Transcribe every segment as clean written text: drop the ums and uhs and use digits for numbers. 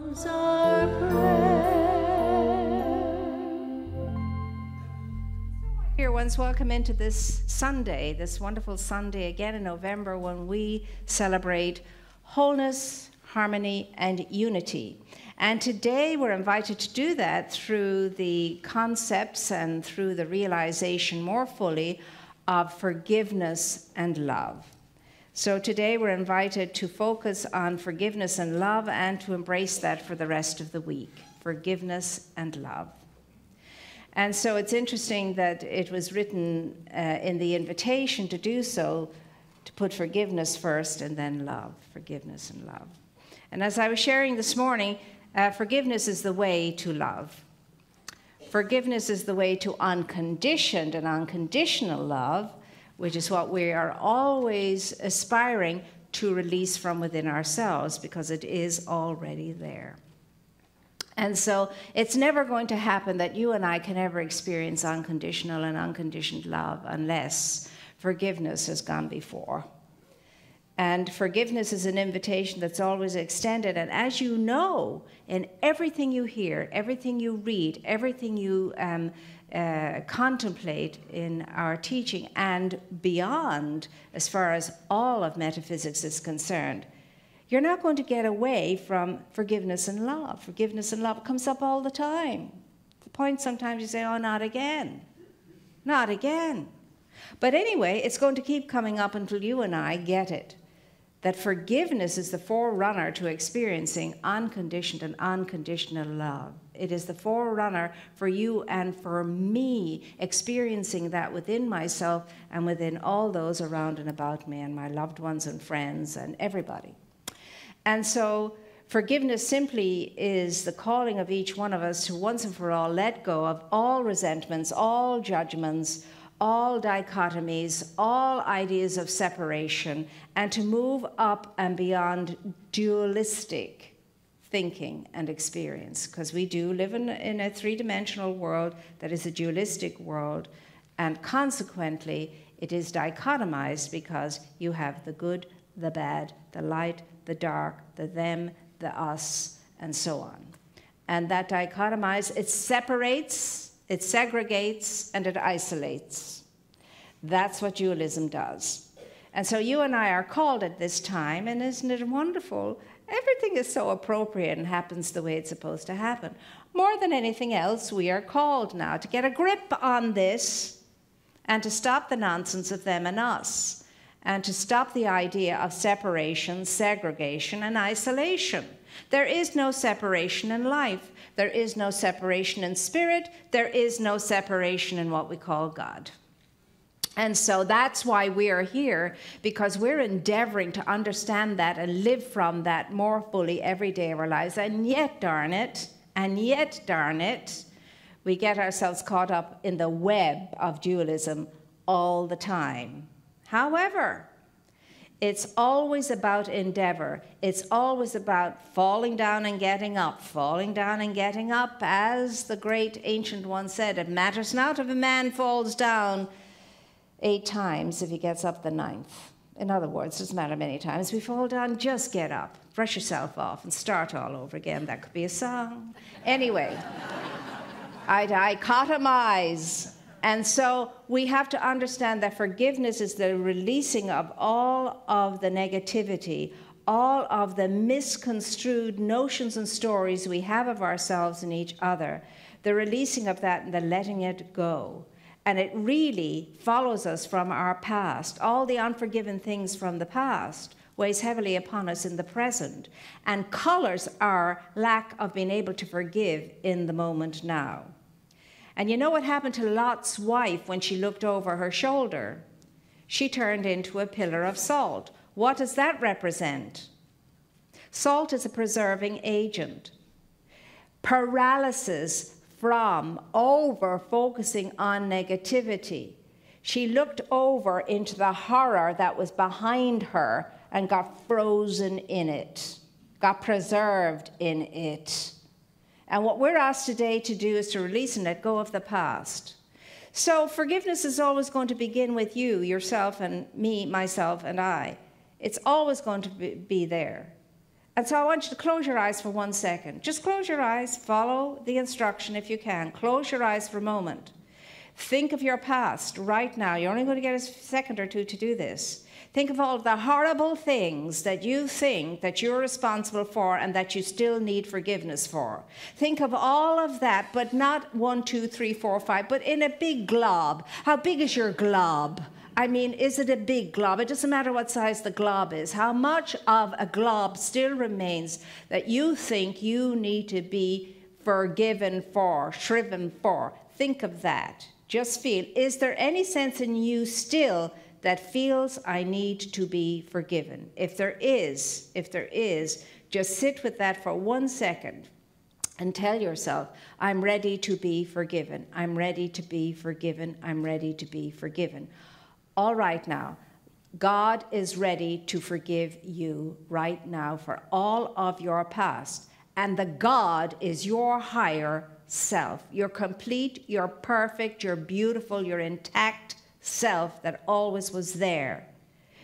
Our prayer. Dear ones, welcome into this Sunday, this wonderful Sunday again in November, when we celebrate wholeness, harmony, and unity. And today we're invited to do that through the concepts and through the realization more fully of forgiveness and love. So today we're invited to focus on forgiveness and love and to embrace that for the rest of the week. Forgiveness and love. And so it's interesting that it was written in the invitation to do so, to put forgiveness first and then love. Forgiveness and love. And as I was sharing this morning, forgiveness is the way to love. Forgiveness is the way to unconditioned and unconditional love, which is what we are always aspiring to release from within ourselves, because it is already there. And so it's never going to happen that you and I can ever experience unconditional and unconditioned love unless forgiveness has gone before. And forgiveness is an invitation that's always extended. And as you know, in everything you hear, everything you read, everything you contemplate in our teaching and beyond, as far as all of metaphysics is concerned, you're not going to get away from forgiveness and love. Forgiveness and love comes up all the time. The point sometimes you say, oh, not again. Not again. But anyway, it's going to keep coming up until you and I get it. That forgiveness is the forerunner to experiencing unconditioned and unconditional love. It is the forerunner for you and for me, experiencing that within myself and within all those around and about me and my loved ones and friends and everybody. And so forgiveness simply is the calling of each one of us to once and for all let go of all resentments, all judgments, all dichotomies, all ideas of separation, and to move up and beyond dualistic thinking and experience, because we do live in a three-dimensional world that is a dualistic world, and consequently it is dichotomized because you have the good, the bad, the light, the dark, the them, the us, and so on. And that dichotomizes, it separates, it segregates, and it isolates. That's what dualism does. And so you and I are called at this time, and isn't it wonderful? Everything is so appropriate and happens the way it's supposed to happen. More than anything else, we are called now to get a grip on this and to stop the nonsense of them and us, and to stop the idea of separation, segregation, and isolation. There is no separation in life. There is no separation in spirit. There is no separation in what we call God. And so that's why we are here, because we're endeavoring to understand that and live from that more fully every day of our lives. And yet, darn it, we get ourselves caught up in the web of dualism all the time. However, it's always about endeavor. It's always about falling down and getting up, falling down and getting up. As the great ancient one said, it matters not if a man falls down 8 times if he gets up the 9th. In other words, it doesn't matter many times. We fall down, just get up, brush yourself off, and start all over again. That could be a song. Anyway, I dichotomize. And so we have to understand that forgiveness is the releasing of all of the negativity, all of the misconstrued notions and stories we have of ourselves and each other, the releasing of that and the letting it go. And it really follows us from our past. All the unforgiven things from the past weighs heavily upon us in the present and colors our lack of being able to forgive in the moment now. And you know what happened to Lot's wife when she looked over her shoulder? She turned into a pillar of salt. What does that represent? Salt is a preserving agent. Paralysis from over-focusing on negativity. She looked over into the horror that was behind her and got frozen in it, got preserved in it. And what we're asked today to do is to release and let go of the past. So forgiveness is always going to begin with you, yourself, and me, myself, and I. It's always going to be there. And so I want you to close your eyes for 1 second. Just close your eyes. Follow the instruction if you can. Close your eyes for a moment. Think of your past right now. You're only going to get a second or two to do this. Think of all the horrible things that you think that you're responsible for and that you still need forgiveness for. Think of all of that, but not 1, 2, 3, 4, 5, but in a big glob. How big is your glob? I mean, is it a big glob? It doesn't matter what size the glob is. How much of a glob still remains that you think you need to be forgiven for, shriven for? Think of that. Just feel, is there any sense in you still that feels I need to be forgiven? If there is, just sit with that for 1 second and tell yourself, I'm ready to be forgiven. I'm ready to be forgiven. I'm ready to be forgiven. All right now, God is ready to forgive you right now for all of your past. And the God is your higher self. You're complete, you're perfect, you're beautiful, you're intact self that always was there.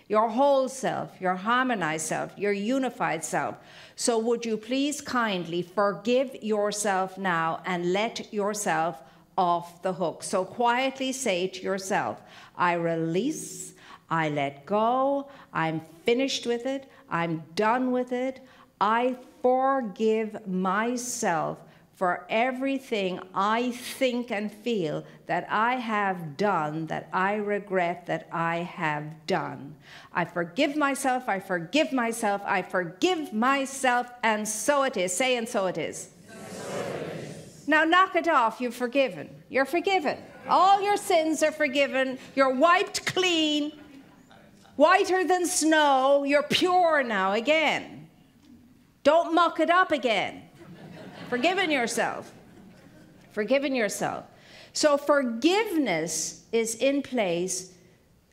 Your whole self, your harmonized self, your unified self. So would you please kindly forgive yourself now and let yourself off the hook. So quietly say to yourself, I release, I let go, I'm finished with it, I'm done with it. I forgive myself for everything I think and feel that I have done, that I regret that I have done. I forgive myself, I forgive myself, I forgive myself, and so it is. Say, and so it is. Now knock it off, you're forgiven. You're forgiven. All your sins are forgiven. You're wiped clean, whiter than snow. You're pure now again. Don't muck it up again. Forgiven yourself. Forgiven yourself. So forgiveness is in place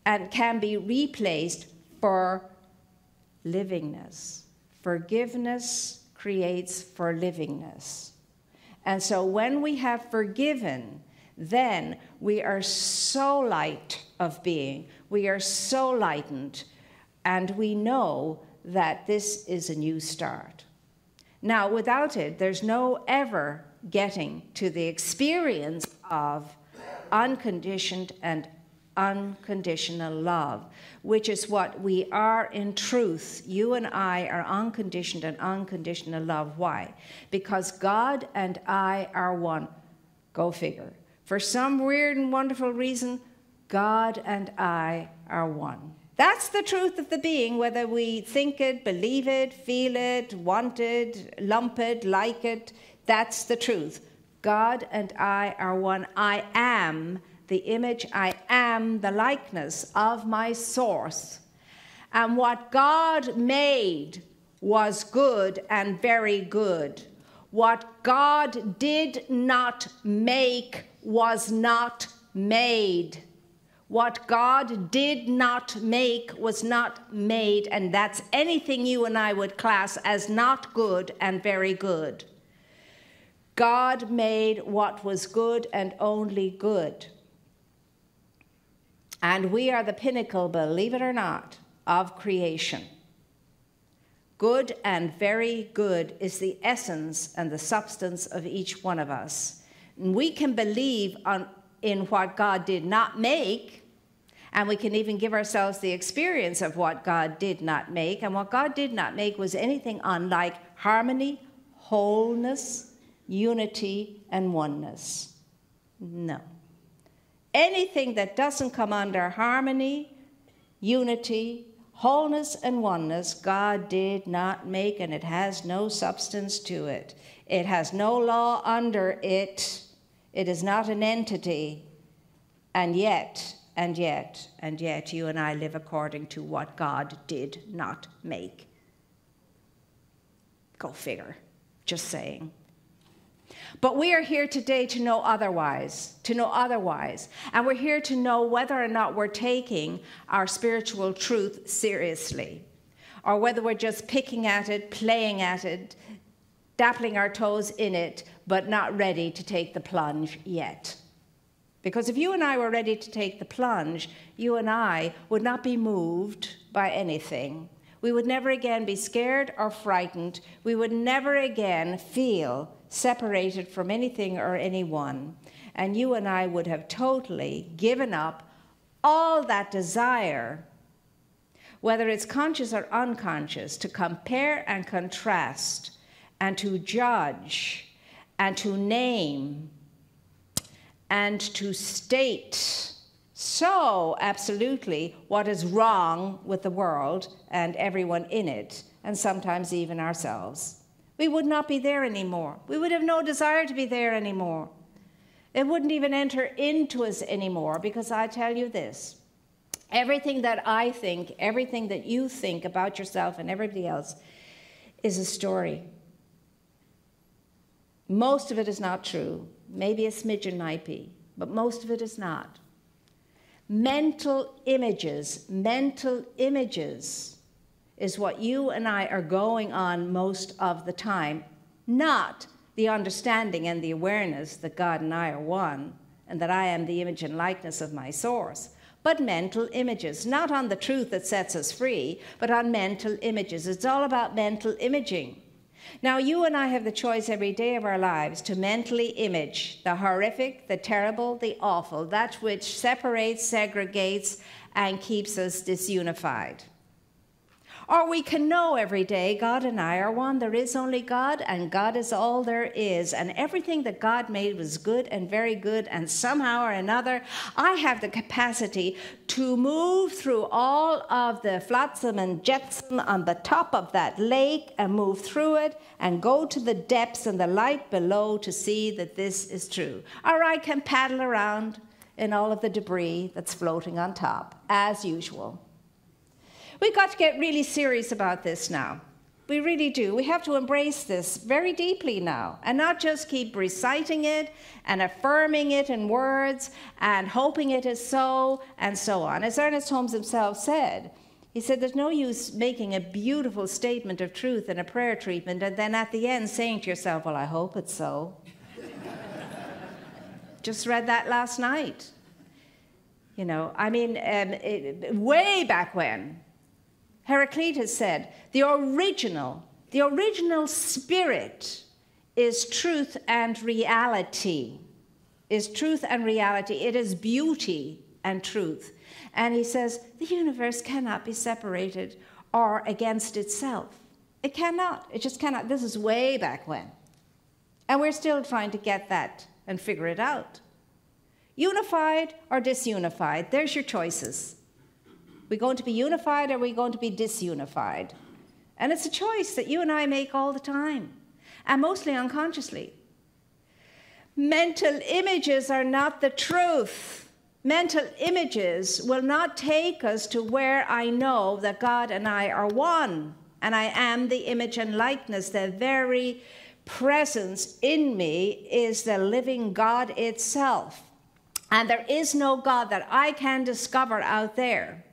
and can be replaced for livingness. Forgiveness creates for livingness. And so when we have forgiven, then we are so light of being. We are so lightened. And we know that this is a new start. Now, without it, there's no ever getting to the experience of unconditioned and unconditional love, which is what we are in truth. You and I are unconditioned and unconditional love. Why? Because God and I are one. Go figure. For some weird and wonderful reason, God and I are one. That's the truth of the being, whether we think it, believe it, feel it, want it, lump it, like it. That's the truth. God and I are one. I am the image, I am the likeness of my source. And what God made was good and very good. What God did not make was not made. What God did not make was not made, and that's anything you and I would class as not good and very good. God made what was good and only good. And we are the pinnacle, believe it or not, of creation. Good and very good is the essence and the substance of each one of us. And we can believe in what God did not make, and we can even give ourselves the experience of what God did not make. And what God did not make was anything unlike harmony, wholeness, unity, and oneness. No. Anything that doesn't come under harmony, unity, wholeness, and oneness, God did not make, and it has no substance to it. It has no law under it. It is not an entity. And yet, you and I live according to what God did not make. Go figure. Just saying. But we are here today to know otherwise, And we're here to know whether or not we're taking our spiritual truth seriously, or whether we're just picking at it, playing at it, dappling our toes in it, but not ready to take the plunge yet. Because if you and I were ready to take the plunge, you and I would not be moved by anything. We would never again be scared or frightened. We would never again feel separated from anything or anyone. And you and I would have totally given up all that desire, whether it's conscious or unconscious, to compare and contrast and to judge and to name and to state so absolutely what is wrong with the world and everyone in it, and sometimes even ourselves. We would not be there anymore. We would have no desire to be there anymore. It wouldn't even enter into us anymore, because I tell you this, everything that I think, everything that you think about yourself and everybody else is a story. Most of it is not true. Maybe a smidgen might be, but most of it is not. Mental images is what you and I are going on most of the time, not the understanding and the awareness that God and I are one, and that I am the image and likeness of my source, but mental images, not on the truth that sets us free, but on mental images. It's all about mental imaging. Now, you and I have the choice every day of our lives to mentally image the horrific, the terrible, the awful, that which separates, segregates, and keeps us disunified. Or we can know every day God and I are one. There is only God, and God is all there is. And everything that God made was good and very good, and somehow or another, I have the capacity to move through all of the flotsam and jetsam on the top of that lake and move through it and go to the depths and the light below to see that this is true. Or I can paddle around in all of the debris that's floating on top, as usual. We've got to get really serious about this now. We really do. We have to embrace this very deeply now, and not just keep reciting it and affirming it in words and hoping it is so, and so on. As Ernest Holmes himself said, he said there's no use making a beautiful statement of truth in a prayer treatment and then at the end saying to yourself, well, I hope it's so. Just read that last night. You know, I mean, way back when, Heraclitus said, the original spirit is truth and reality. Is truth and reality. It is beauty and truth. And he says, the universe cannot be separated or against itself. It cannot. It just cannot. This is way back when. And we're still trying to get that and figure it out. Unified or disunified, there's your choices. We're going to be unified or are we going to be disunified? And it's a choice that you and I make all the time, and mostly unconsciously. Mental images are not the truth. Mental images will not take us to where I know that God and I are one, and I am the image and likeness. The very presence in me is the living God itself. And there is no God that I can discover out there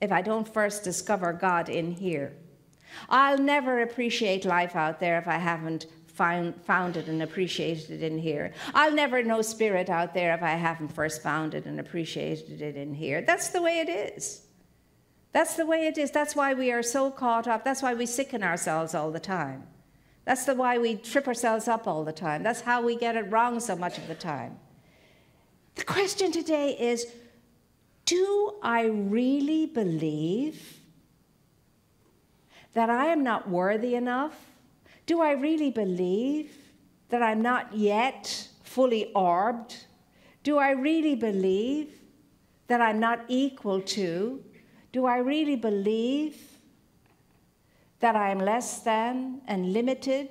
if I don't first discover God in here. I'll never appreciate life out there if I haven't found it and appreciated it in here. I'll never know spirit out there if I haven't first found it and appreciated it in here. That's the way it is. That's the way it is. That's why we are so caught up. That's why we sicken ourselves all the time. That's why we trip ourselves up all the time. That's how we get it wrong so much of the time. The question today is, do I really believe that I am not worthy enough? Do I really believe that I'm not yet fully orbed? Do I really believe that I'm not equal to? Do I really believe that I'm less than and limited?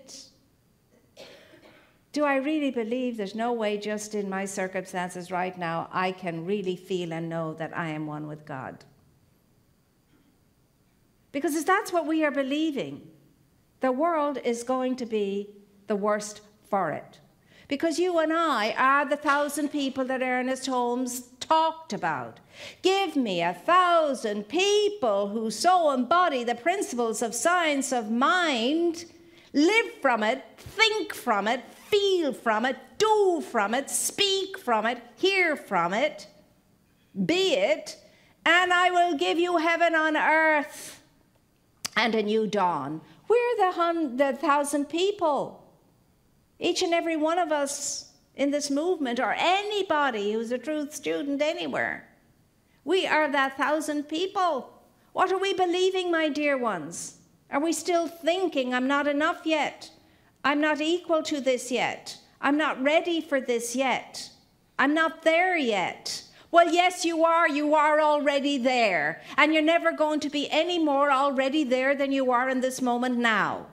Do I really believe there's no way just in my circumstances right now I can really feel and know that I am one with God? Because if that's what we are believing, the world is going to be the worst for it. Because you and I are the 1,000 people that Ernest Holmes talked about. Give me 1,000 people who so embody the principles of science of mind, live from it, think from it, feel from it, do from it, speak from it, hear from it, be it, and I will give you heaven on earth and a new dawn. We're the 1,000 people. Each and every one of us in this movement, or anybody who's a truth student anywhere. We are that 1,000 people. What are we believing, my dear ones? Are we still thinking, I'm not enough yet? I'm not equal to this yet. I'm not ready for this yet. I'm not there yet. Well, yes, you are. You are already there. And you're never going to be any more already there than you are in this moment now.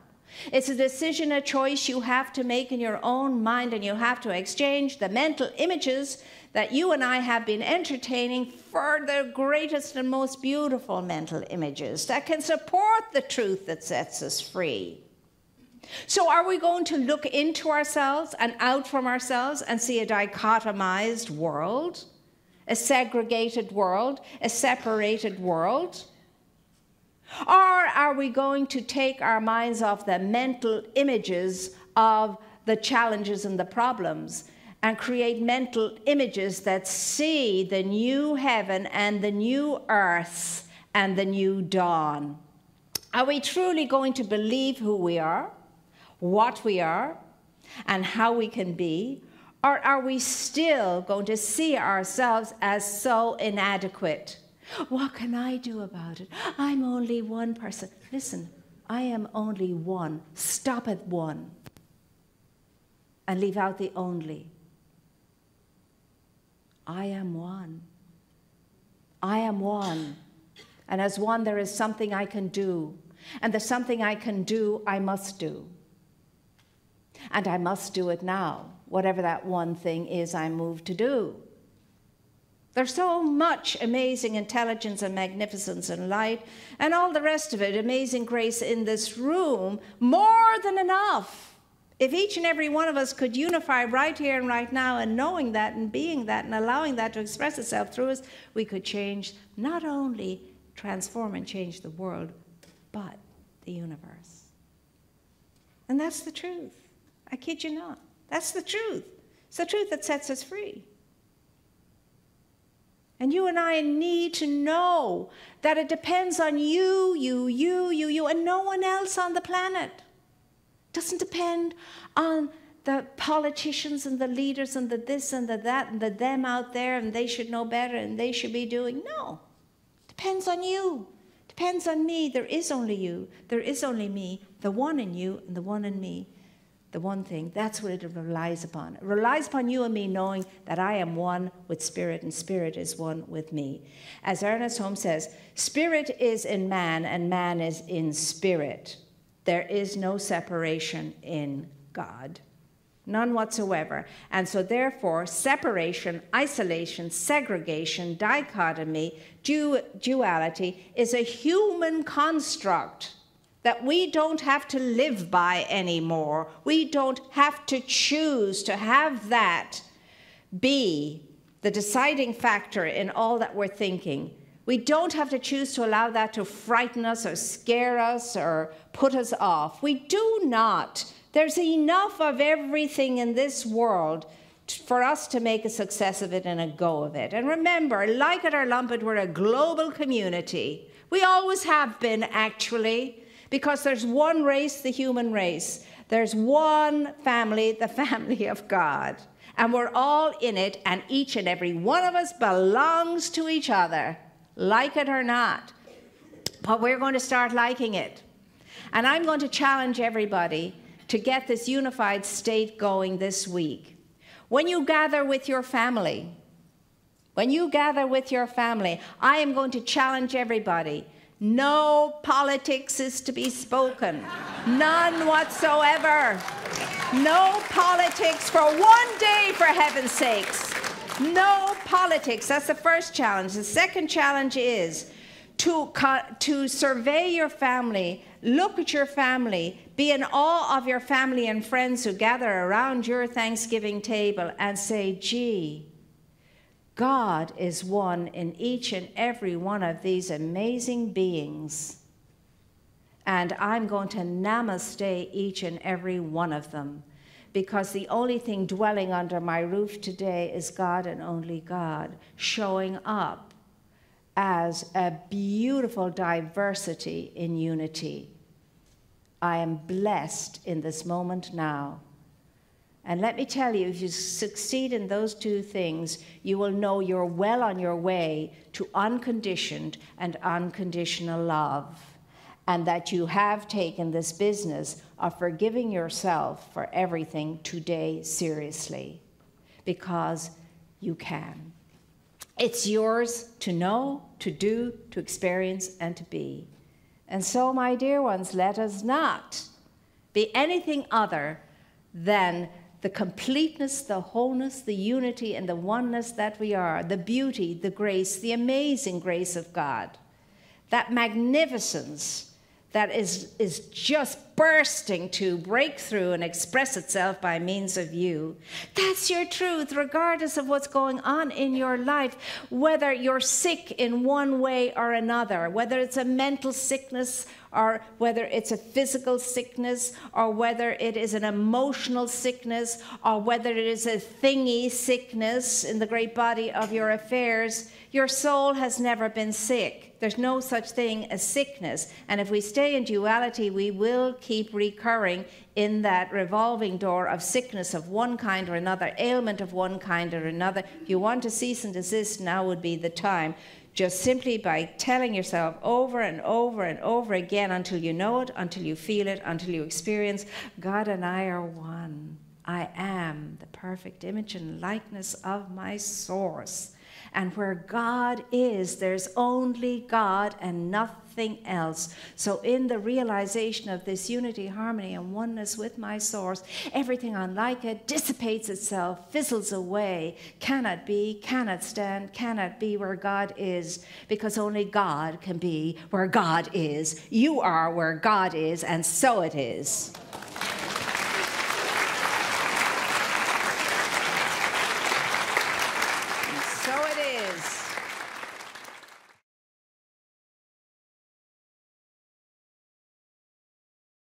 It's a decision, a choice you have to make in your own mind, and you have to exchange the mental images that you and I have been entertaining for the greatest and most beautiful mental images that can support the truth that sets us free. So are we going to look into ourselves and out from ourselves and see a dichotomized world, a segregated world, a separated world? Or are we going to take our minds off the mental images of the challenges and the problems and create mental images that see the new heaven and the new earth and the new dawn? Are we truly going to believe who we are, what we are, and how we can be? Or are we still going to see ourselves as so inadequate? What can I do about it? I'm only one person. Listen, I am only one. Stop at one. And leave out the only. I am one. I am one. And as one, there is something I can do. And the something I can do, I must do. And I must do it now, whatever that one thing is I'm moved to do. There's so much amazing intelligence and magnificence and light and all the rest of it, amazing grace in this room, more than enough. If each and every one of us could unify right here and right now, and knowing that and being that and allowing that to express itself through us, we could change, not only transform and change the world, but the universe. And that's the truth. I kid you not. That's the truth. It's the truth that sets us free. And you and I need to know that it depends on you, and no one else on the planet. It doesn't depend on the politicians and the leaders and the this and the that and the them out there, and they should know better and they should be doing. No. It depends on you. It depends on me. There is only you. There is only me. The one in you and the one in me. The one thing, that's what it relies upon. It relies upon you and me knowing that I am one with Spirit and Spirit is one with me. As Ernest Holmes says, Spirit is in man and man is in Spirit. There is no separation in God. None whatsoever. And so therefore, separation, isolation, segregation, dichotomy, duality is a human construct that we don't have to live by anymore. We don't have to choose to have that be the deciding factor in all that we're thinking. We don't have to choose to allow that to frighten us or scare us or put us off. We do not. There's enough of everything in this world for us to make a success of it and a go of it. And remember, like it or lump it, we're a global community. We always have been, actually. Because there's one race, the human race. There's one family, the family of God. And we're all in it, and each and every one of us belongs to each other, like it or not. But we're going to start liking it. And I'm going to challenge everybody to get this unified state going this week. When you gather with your family, I am going to challenge everybody. No politics is to be spoken. None whatsoever. No politics for one day, for heaven's sakes. No politics. That's the first challenge. The second challenge is to survey your family, look at your family, be in awe of your family and friends who gather around your Thanksgiving table and say, gee, God is one in each and every one of these amazing beings. And I'm going to namaste each and every one of them, because the only thing dwelling under my roof today is God and only God, showing up as a beautiful diversity in unity. I am blessed in this moment now. And let me tell you, if you succeed in those two things, you will know you're well on your way to unconditioned and unconditional love, and that you have taken this business of forgiving yourself for everything today seriously, because you can. It's yours to know, to do, to experience, and to be. And so, my dear ones, let us not be anything other than the completeness, the wholeness, the unity, and the oneness that we are, the beauty, the grace, the amazing grace of God, that magnificence that is just bursting to break through and express itself by means of you. That's your truth, regardless of what's going on in your life, whether you're sick in one way or another, whether it's a mental sickness or whether it's a physical sickness, or whether it is an emotional sickness, or whether it is a thingy sickness in the great body of your affairs, your soul has never been sick. There's no such thing as sickness. And if we stay in duality, we will keep recurring in that revolving door of sickness of one kind or another, ailment of one kind or another. If you want to cease and desist, now would be the time. Just simply by telling yourself over and over and over again until you know it, until you feel it, until you experience, God and I are one. I am the perfect image and likeness of my source. And where God is, there's only God and nothing else. So in the realization of this unity, harmony, and oneness with my source, everything unlike it dissipates itself, fizzles away, cannot be, cannot stand, cannot be where God is, because only God can be where God is. You are where God is, and so it is. So it is.